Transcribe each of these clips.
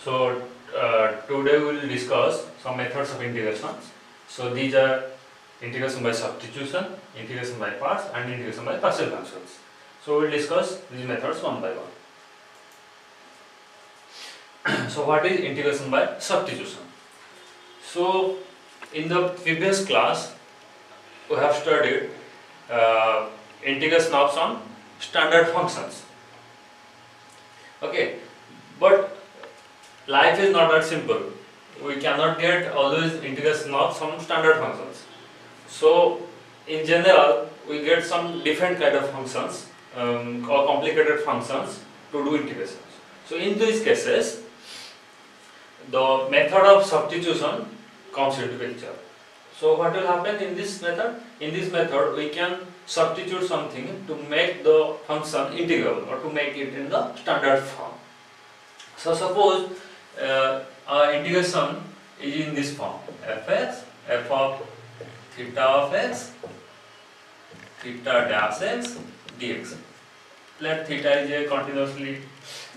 So today we will discuss some methods of integrations. So these are integration by substitution, integration by parts, and integration by partial functions. So we will discuss these methods one by one. So what is integration by substitution? So in the previous class we have studied integration of some standard functions. Okay, but life is not that simple. We cannot get always integration of some standard functions. So in general we get some different kind of functions or complicated functions to do integrations. So in these cases the method of substitution comes into picture. So what will happen in this method? In this method we can substitute something to make the function integrable or to make it in the standard form. So suppose our integration is in this form: fx, f of theta of x, theta dash x dx. Let theta is a continuously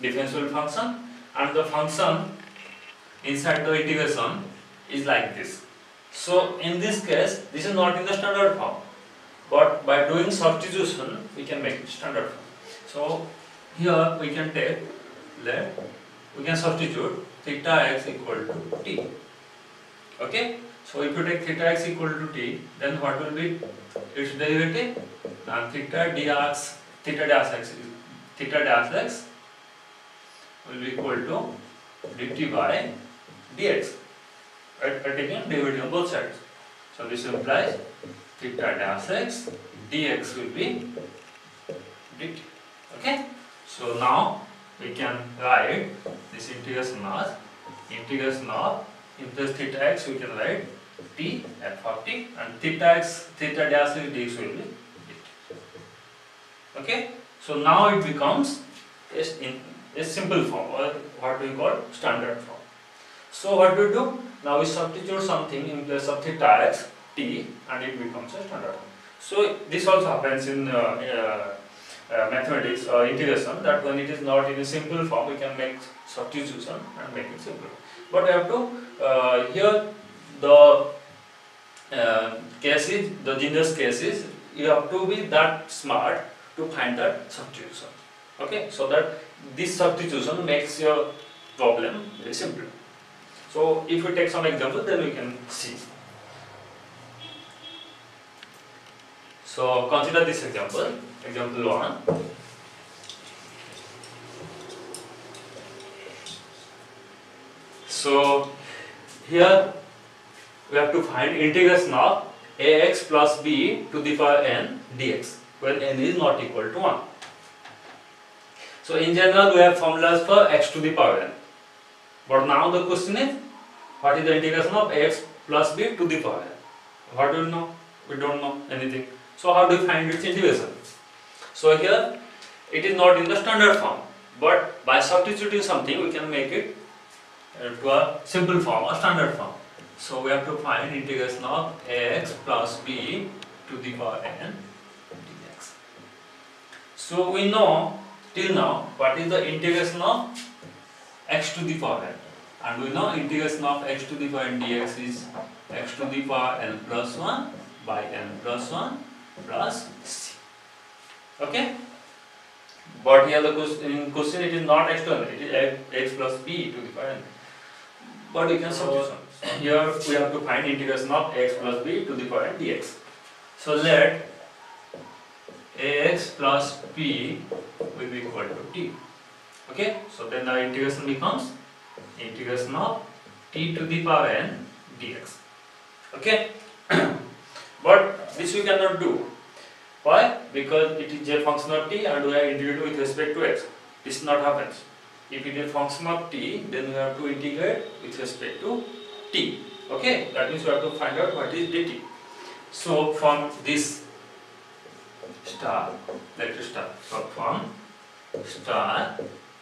differentiable function and the function inside the integration is like this. So in this case this is not in the standard form, but by doing substitution we can make it standard form. So here we can take, we can substitute theta x equal to t. Okay, so if you take theta x equal to t, then what will be its derivative? And theta dash x will be equal to dt by dx. Right, by taking derivative on both sides. So this implies theta dash x dx will be dt. Okay, so now we can write this integration as integration of, in place theta x we can write t f of t, and theta dash x dx will be dt. Okay, so now it becomes a simple form, or what we call standard form. So what do we do? Now we substitute something in place of theta x t and it becomes a standard form. So this also happens in mathematics or integration, that when it is not in a simple form we can make substitution and make it simple. But you have to here the cases, the genius cases, you have to be that smart to find that substitution. Okay, so that this substitution makes your problem very simple. So if we take some example, then we can see. So consider this example, example 1. So here we have to find integration of ax plus b to the power n dx when n is not equal to 1. So in general we have formulas for x to the power n. But now the question is, what is the integration of ax plus b to the power n? What do we know? We don't know anything. So how do we find its integration? So here it is not in the standard form, but by substituting something we can make it to a simple form or standard form. So we have to find integration of ax plus b to the power n dx. So we know till now what is the integration of x to the power n, and we know integration of x to the power n dx is x to the power n plus 1 by n plus 1 plus c. Okay, but here the question it is not x to n, it is x plus b to the power n, but we can substitute. Here we have to find integration of x plus b to the power n dx. So let ax plus b will be equal to t. Okay, so then the integration becomes integration of t to the power n dx. Okay, but this we cannot do. Why? Because it is a function of t and we are integrating with respect to x. This not happens. If it is a function of t, then we have to integrate with respect to t. Okay, that means we have to find out what is dt. So from this star, let us start. So from star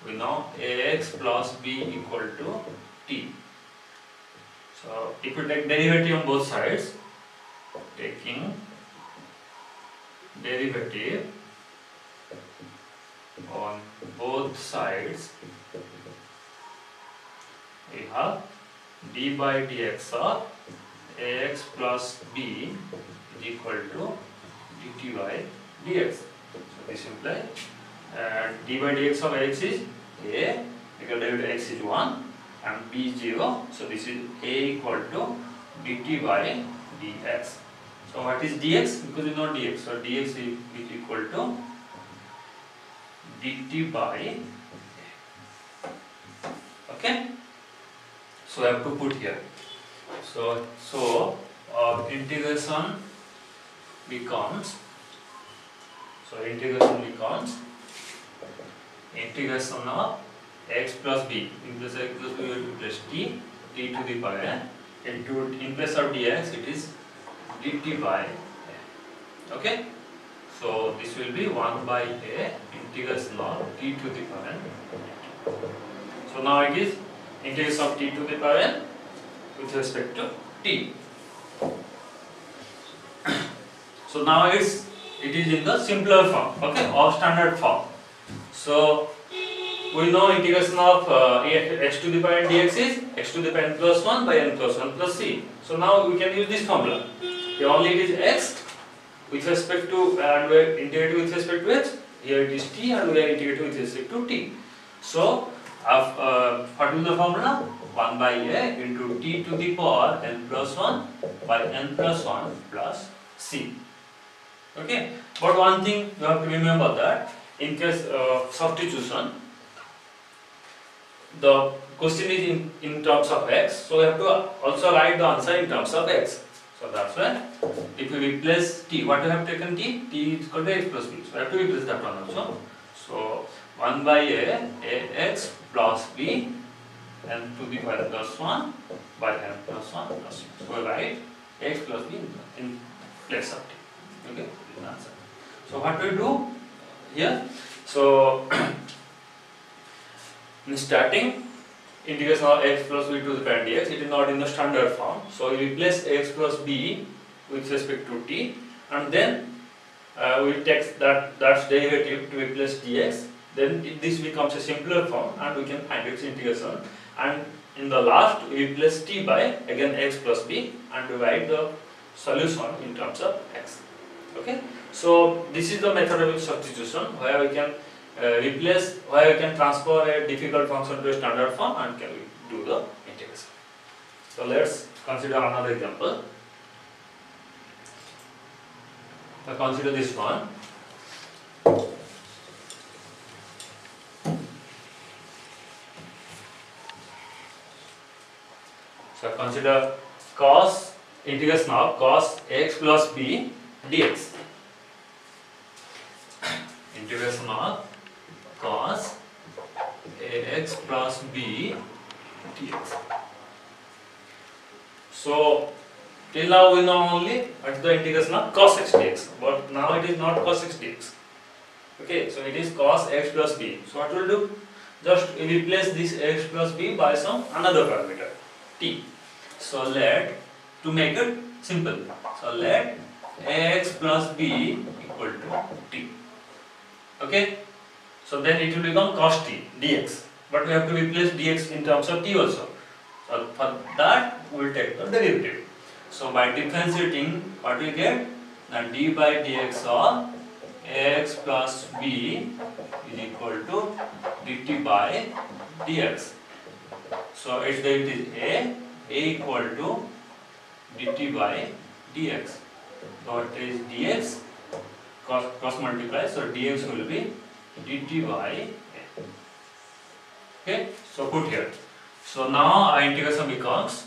we know ax plus b equal to t. So if you take derivative on both sides, taking derivative on both sides, we have d by dx of ax plus b is equal to dt by dx. So this implies d by dx of x is a, because derivative x is 1 and b is 0. So this is a equal to dt by dx. So what is dx? Because we know dx. So dx is equal to dt by a. Okay. So I have to put here. So integration becomes. So integration becomes integration of x plus b. In place of x plus b, we have to place t to the power n. In place of dx, it is dt by a. Okay. So this will be 1 by a integration of t to the power n. So now it is integration of t to the power n with respect to t. So now it is in the simpler form, okay, or standard form. So we know integration of x to the power n dx is x to the power n plus 1 by n plus 1 plus c. So now we can use this formula. Here only it is x with respect to, and we are integrating with respect to x. Here it is t and we are integrating with respect to t. So what is the formula? 1 by a into t to the power n plus 1 by n plus 1 plus c. Okay, but one thing you have to remember, that in case of substitution, the question is in terms of x, so we have to also write the answer in terms of x. So that's why if we replace t, what we have taken t is equal to x plus b, so we have to replace that one also. So 1 by a x plus b n to the power plus 1 by n plus 1 plus c. So we write x plus b in place of t. Okay, this is the answer. So what we do here? So in starting, integration of x plus b to the power dx, it is not in the standard form. So we replace x plus b with respect to t, and then we take that's derivative to replace dx. Then this becomes a simpler form, and we can find its integration. And in the last, we replace t by again x plus b, and we write the solution in terms of x. Okay, so this is the method of substitution, where we can where we can transfer a difficult function to a standard form and can we do the integration. So let's consider another example. So consider this one. So consider cos integration of cos x plus b dx. Integration of cos ax plus b dx. So till now we know only what is the integration of cos x dx, but now it is not cos x dx. Okay, so it is cos x plus b. So what we'll do? Just replace this x plus b by some another parameter t. So to make it simple, so let ax plus b equal to t. Okay, so then it will become cos t dx, but we have to replace dx in terms of t also. So for that we will take the derivative. So by differentiating, what we get? Now d by dx of ax plus b is equal to dt by dx. So its derivative is a equal to dt by dx. So it is dx cross multiply, so dx will be dt by a. Okay, so put here. So now our integration becomes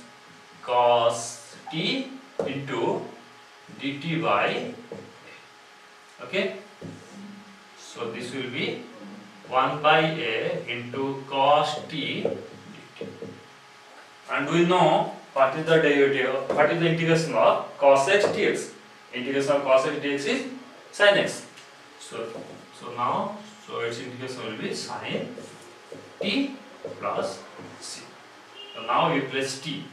cos t into dt by a. Okay, so this will be 1 by a into cos t dt. And we know what is the derivative, what is the integration of cos x dx. Integration of cos x dx is sin x. So now its integration will be sin t plus c. So now we replace t.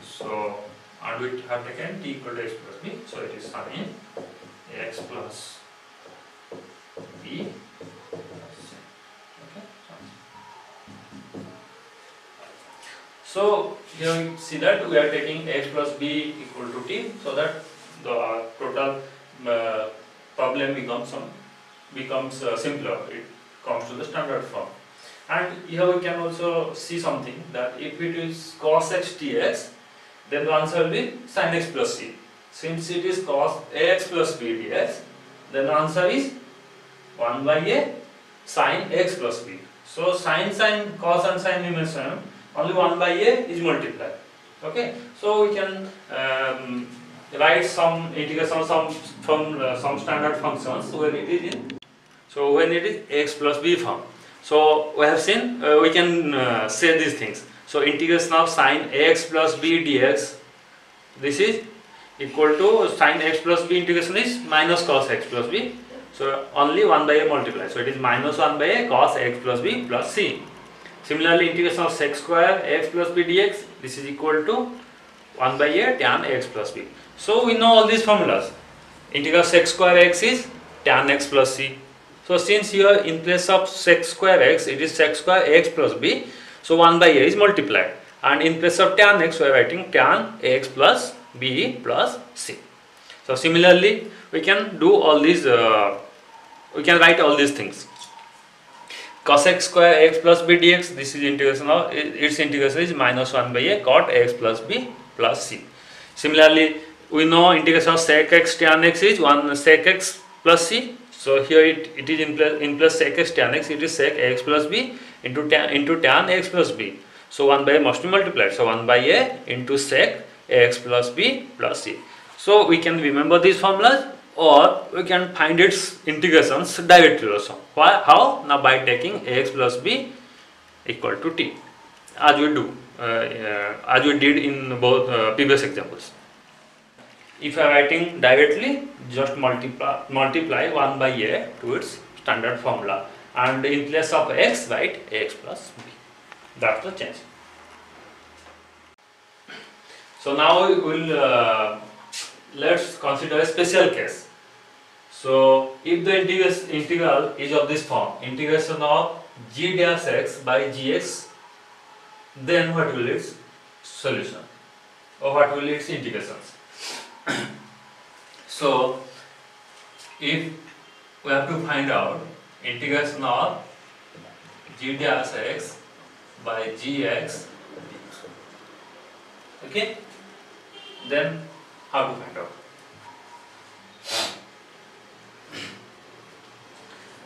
So and we have taken t equal to x plus b. So it is sin x plus b. Okay. So here we see that we are taking x plus b equal to t, so that the total problem becomes simpler. It comes to the standard form. And here we can also see something, that if it is cos x dx, then the answer will be sin x plus c. Since it is cos ax plus b dx, then the answer is 1 by a sin x plus b. So sin, cos and sin remain same. Only 1 by a is multiplied. Okay. So we can write some integration from some standard functions when it is in. So when it is x plus b form. So we have seen we can say these things. So integration of sin x plus b dx, this is equal to sin x plus b integration is minus cos x plus b. So only 1 by a multiplied. So it is minus 1 by a cos x plus b plus c. Similarly, integration of sec square x plus b dx, this is equal to 1 by a tan x plus b. So we know all these formulas. Integral of sec square x is tan x plus c. So since here in place of sec square x, it is sec square x plus b, so 1 by a is multiplied. And in place of tan x, we are writing tan x plus b plus c. So similarly, we can do all these, we can write all these things. Cos x square x plus b dx, this is integration of, its integration is minus 1 by a cot x plus b plus c. Similarly, we know integration of sec x tan x is 1 sec x plus c. So here it is in plus sec x tan x, it is sec x plus b into tan x plus b. So 1 by a must be multiplied. So 1 by a into sec x plus b plus c. So we can remember these formulas, or we can find its integrations directly also. Why? How? Now by taking x plus b equal to t, as we did in both previous examples. If I am writing directly, just multiply 1 by a to its standard formula, and in place of x, write x plus b. That's the change. So now we will let's consider a special case. So if the integral is of this form, integration of g dash x by gx, then what will its solution, or what will its integrations? So if we have to find out integration of g dash x by gx, okay, then how to find out?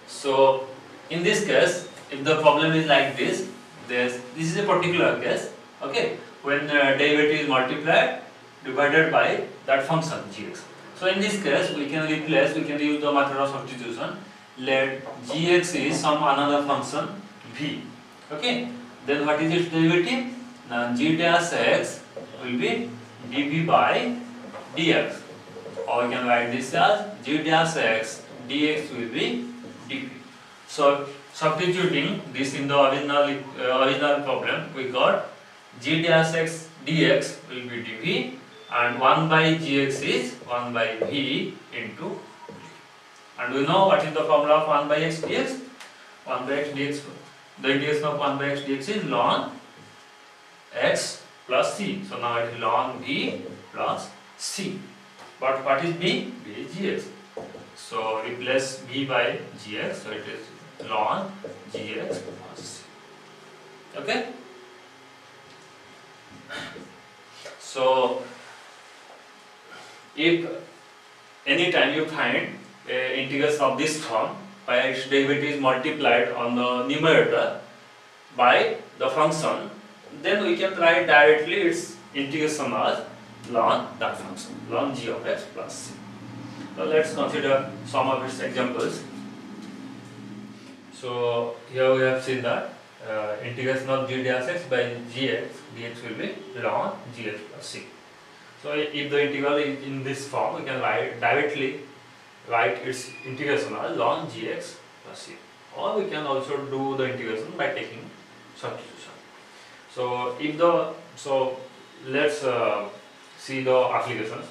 So in this case, if the problem is like this, this is a particular case, okay, when derivative is multiplied divided by that function gx. So in this case, we can use the method of substitution. Let gx is some another function v, okay, then what is its derivative? Now g dash x will be dv by dx, or we can write this as g dash x dx will be dv. So substituting this in the original problem, we got g dash x dx will be dv, and 1 by gx is 1 by v into v. And we know what is the formula of 1 by x dx? 1 by x dx, the integration of 1 by x dx is ln x plus c. So now it is ln v plus c. But what is b? b is gx. So replace v by gx, so it is ln gx plus c. Okay? So if any time you find integration of this form where its derivative is multiplied on the numerator by the function, then we can write directly its integration as ln that function, ln g of x plus c. So let's consider some of its examples. So here we have seen that integration of g dash x by gx dx will be ln gx plus c. So if the integral is in this form, we can directly write its integration as ln gx plus c, or we can also do the integration by taking substitution. So let's see the applications.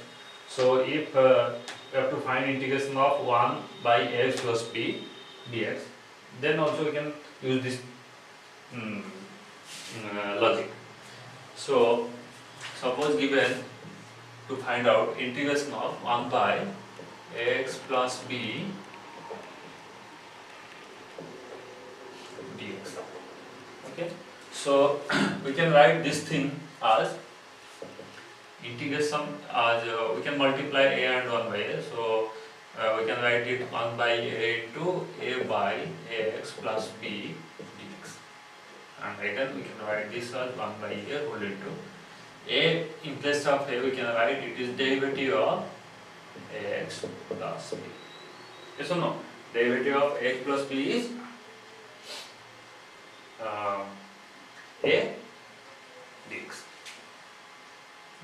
So if we have to find integration of 1 by x plus b dx, then also we can use this logic. So suppose given to find out integration of 1 by x plus b dx. Okay, so we can write this thing as integration as we can multiply a and 1 by a. So we can write it 1 by a into a by ax plus b dx, and again we can write this as 1 by a whole into a. In place of a we can write it is derivative of ax plus b. Yes or no? Derivative of x plus b is a dx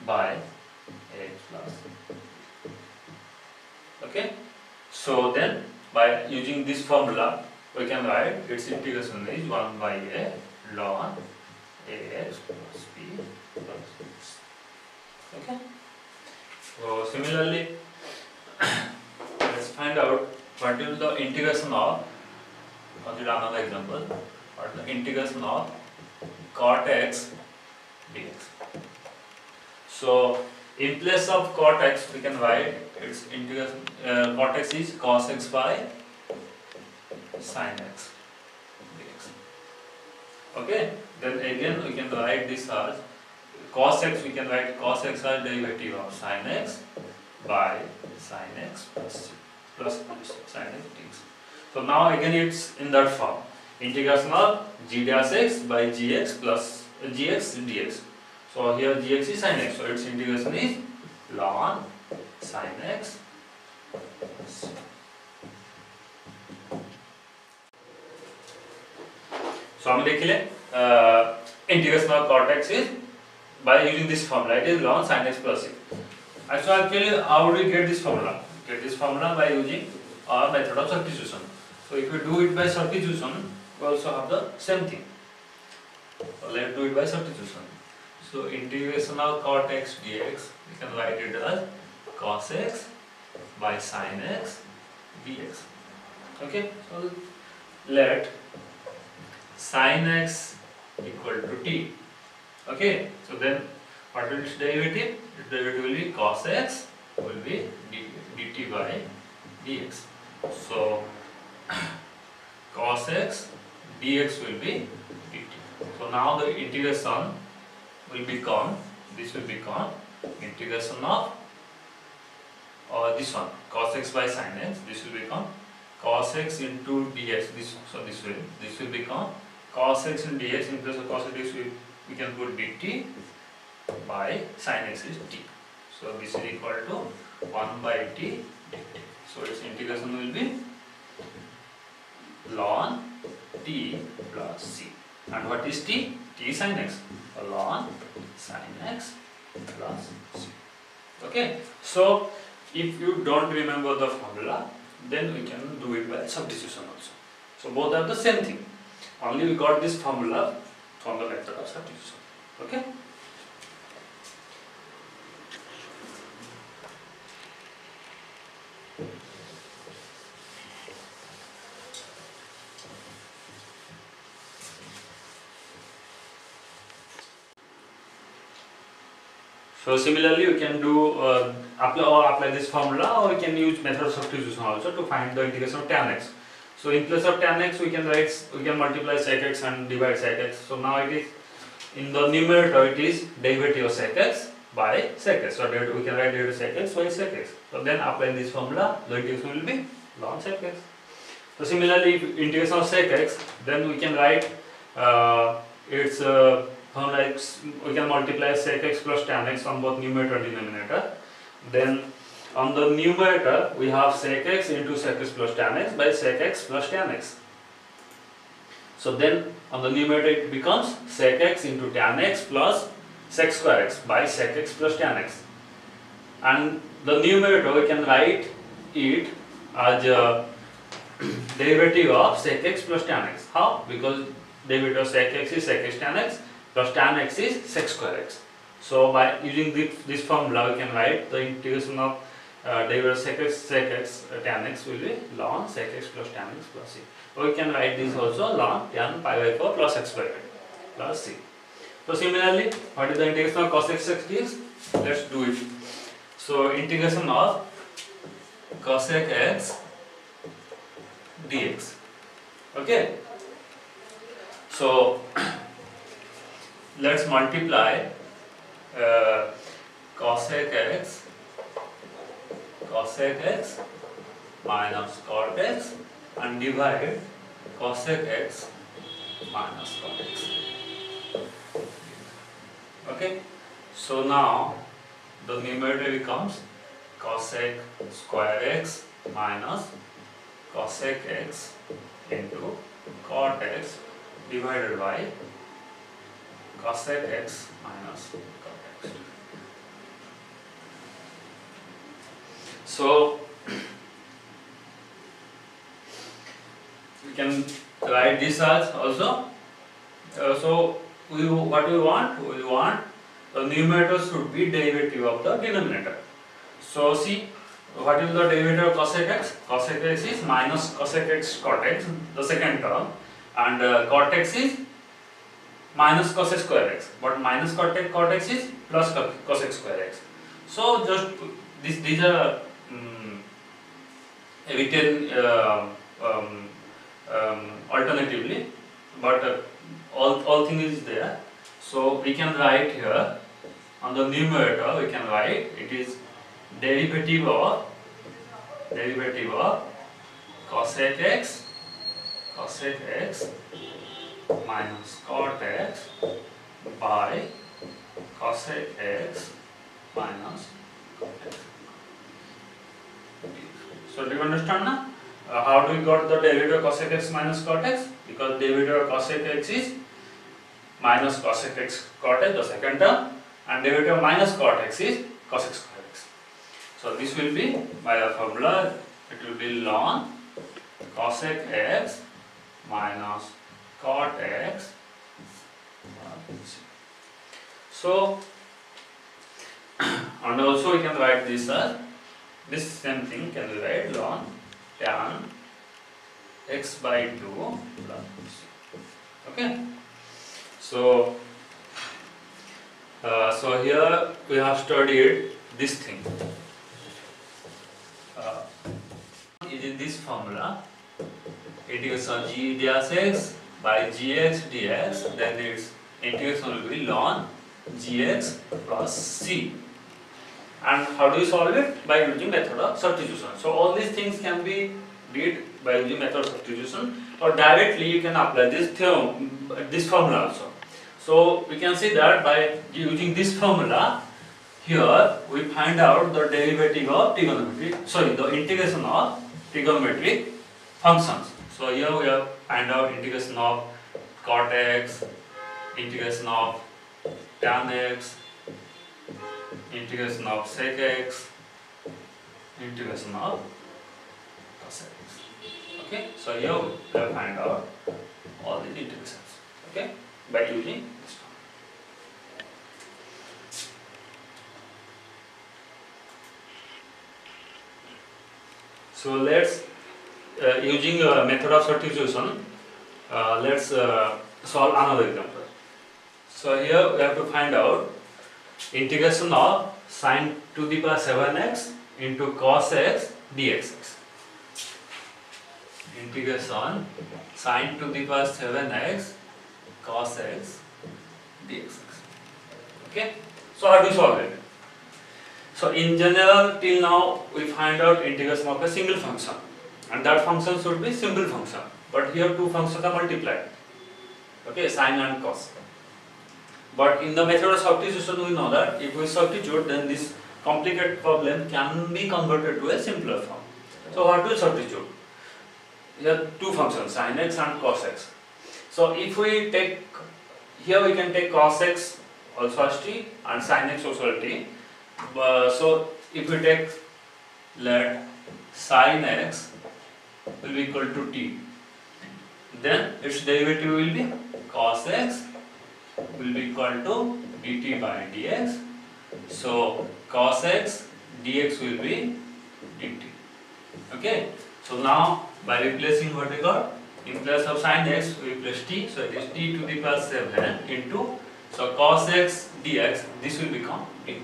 by ax plus. Okay, so then by using this formula we can write its integration is 1 by a ln ax plus b plus x. Okay, so similarly let's find out what is the integration of, consider another example, what is the integration of cot x dx. So in place of cot x we can write its integration, cot x is cos x by sin x dx. Okay, then again we can write this as cos x, we can write cos x as derivative of sin x by sin x plus sin x dx. So now again it's in that form, integration of g dash x by gx plus gx dx. So here gx is sin x, so its integration is ln sin x. So हम देख ले integration of cot x is by using this formula, it is ln sin x plus c. So actually how do we get this formula? Get this formula by using our method of substitution. So if we do it by substitution, we also have the same thing. So let's do it by substitution. So integration of cot x dx, we can write it as cos x by sin x dx. Okay, so let sin x equal to t. Okay, so then what will its derivative? Its derivative will be cos x will be dt by dx. So cos x dx will be dt. So now the integration will become, this will become integration of this one, cos x by sin x. This will become cos x into dx. This will become cos x into dx. In place of cos x we can put dt by sin x is t. So this is equal to 1 by t dt. So its integration will be ln t plus c. And what is t? T is sin x. So ln sin x plus c. Okay. So if you don't remember the formula, then we can do it by substitution also. So both are the same thing. Only we got this formula from the method of substitution. Okay. So similarly, we can do apply this formula, or we can use method of substitution also to find the integration of tan x. So in place of tan x, we can multiply sec x and divide sec x. So now it is in the numerator, it is derivative of sec x by sec x. So we can write derivative of sec x by sec x. So then applying this formula, the integration will be ln sec x. So similarly, if integration of sec x, then we can write its formula, we can multiply sec x plus tan x on both numerator and denominator. Then on the numerator we have sec x into sec x plus tan x by sec x plus tan x. So then on the numerator it becomes sec x into tan x plus sec square x by sec x plus tan x. And the numerator we can write it as a derivative of sec x plus tan x. How? Because derivative of sec x is sec x tan x plus tan x is sec square x. So by using this formula we can write the integration of derivative of sec x tan x will be ln sec x plus tan x plus c. Or we can write this also ln tan pi by 4 plus x square plus c. So similarly, what is the integration of cos x is? Let's do it. So integration of cosec x dx. Okay. So let's multiply cosec x minus cot x and divide cosec x minus cot x. Okay. So now the numerator becomes cosec square x minus cosec x into cot x divided by cosec x minus cot x. So we can write this as also. So what we want? We want the numerator should be derivative of the denominator. So see, what is the derivative of cosec x? Cosec x is minus cosec x cot x, the second term, and cot x is minus cosec square x. But minus cot x is plus cosec square x. So just these are written alternatively, but all thing is there. So we can write here on the numerator. We can write it is derivative of cosec x minus cot x by cosec x minus cot x. So do you understand now? How do we got the derivative of cosec x minus cot x? Because derivative of cosec x is minus cosec x cot x, the second term, and derivative of minus cot x is cosec square x. So this will be, by the formula, it will be ln cosec x minus cot x. So and also we can write this as this same thing can be write ln tan x by 2 plus c. Okay. So here we have studied this thing. It is this formula. Integration g dash x by gx dx. Then its integration will be ln gx plus c. And how do you solve it? By using method of substitution. So all these things can be did by using method of substitution, or directly you can apply this theorem, this formula also. So we can see that by using this formula, here we find out the derivative of the integration of trigonometric functions. So here we have find out integration of cot x, integration of tan x, integration of sec x, integration of cosec x. Okay, so here we have find out all these integrations. Okay, by using this one. So let's using a method of substitution, let's solve another example. So here we have to find out integration of sin to the power 7x into cos x dx. Integration sin to the power 7x cos x dx. Okay. So how do you solve it? So in general, till now we find out integration of a single function, and that function should be simple function. But here two functions are multiplied. Okay, sin and cos. But in the method of substitution, we know that if we substitute, then this complicated problem can be converted to a simpler form. So what do we substitute? Here two functions, sin x and cos x. So if we take, here we can take cos x also as t and sin x also as t. So if we take, let sin x will be equal to t, then its derivative will be cos x will be equal to dt by dx. So cos x dx will be dt. Okay. So now by replacing what we got, in place of sin x we place t, so it is t to the power 7 into So cos x dx, this will become 8.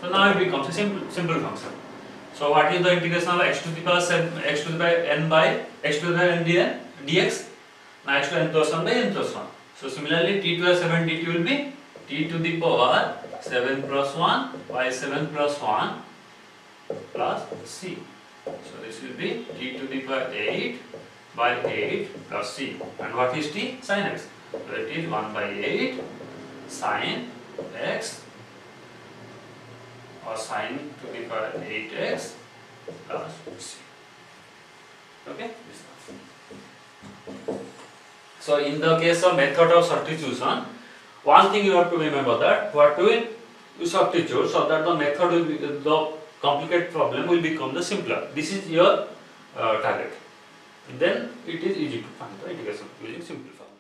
So now it becomes a simple function. So what is the integration of x to the power x to the power n by x to the power n dx? Now x to n plus 1 by n plus 1. So similarly t to the 7 dt will be t to the power 7 plus 1 by 7 plus 1 plus c. So this will be t to the power 8 by 8 plus c. And what is t? Sin x. So it is 1 by 8 sin x, or sin to the power 8x plus c. Okay? So in the case of method of substitution, one thing you have to remember that what will you substitute so that the method will be, the complicated problem will become the simpler. This is your target. Then it is easy to find the integration using simple formula.